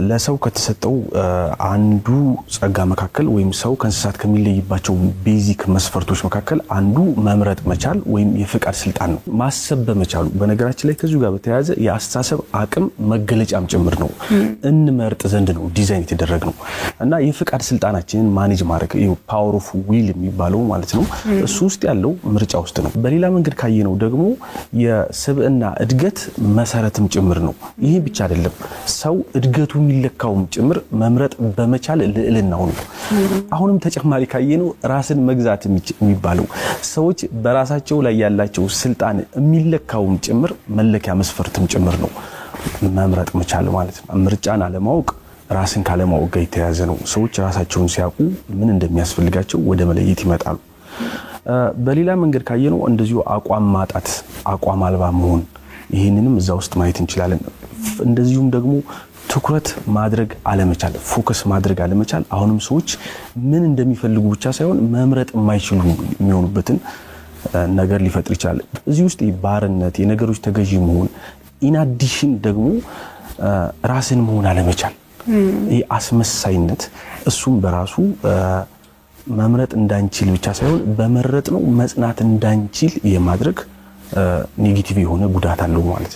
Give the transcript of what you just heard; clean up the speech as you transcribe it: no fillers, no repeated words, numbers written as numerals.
ለሰው ከተሰጠው አንዱ ጸጋ መካከል ወይም ሰው ከእንስሳት ከሚለይባቸው ቤዚክ መስፈርቶች መካከል አንዱ መምረጥ መቻል ወይም የፍቃድ ስልጣን ነው። ማሰብ በመቻሉ በነገራችን ላይ ከዚሁ ጋር በተያያዘ የአስተሳሰብ አቅም መገለጫም ጭምር ነው። እንመርጥ ዘንድ ነው ዲዛይን የተደረገው እና የፍቃድ ስልጣናችንን ማኔጅ ማድረግ ፓወር ኦፍ ዊል የሚባለው ማለት ነው። እሱ ውስጥ ያለው ምርጫ ውስጥ ነው። በሌላ መንገድ ካየነው ደግሞ የስብዕና እድገት መሰረትም ጭምር ነው። ይሄ ብቻ አይደለም፣ ሰው እድገቱ የሚለካውም ጭምር መምረጥ በመቻል ልዕልናው ነው። አሁንም ተጨማሪ ካየነው ራስን መግዛት የሚባለው ሰዎች በራሳቸው ላይ ያላቸው ስልጣን የሚለካውም ጭምር መለኪያ መስፈርትም ጭምር ነው መምረጥ መቻል ማለት ነው። ምርጫን አለማወቅ ራስን ካለማወቅ ጋር የተያያዘ ነው። ሰዎች ራሳቸውን ሲያውቁ ምን እንደሚያስፈልጋቸው ወደ መለየት ይመጣሉ። በሌላ መንገድ ካየነው እንደዚሁ አቋም ማጣት፣ አቋም አልባ መሆን ይሄንንም እዛ ውስጥ ማየት እንችላለን። እንደዚሁም ደግሞ ትኩረት ማድረግ አለመቻል፣ ፎከስ ማድረግ አለመቻል አሁንም ሰዎች ምን እንደሚፈልጉ ብቻ ሳይሆን መምረጥ የማይችሉ የሚሆኑበትን ነገር ሊፈጥር ይችላል። እዚህ ውስጥ ባርነት፣ የነገሮች ተገዢ መሆን፣ ኢናዲሽን ደግሞ ራስን መሆን አለመቻል፣ ይሄ አስመሳይነት እሱም በራሱ መምረጥ እንዳንችል ብቻ ሳይሆን በመረጥ ነው መጽናት እንዳንችል የማድረግ ኔጌቲቭ የሆነ ጉዳት አለው ማለት ነው።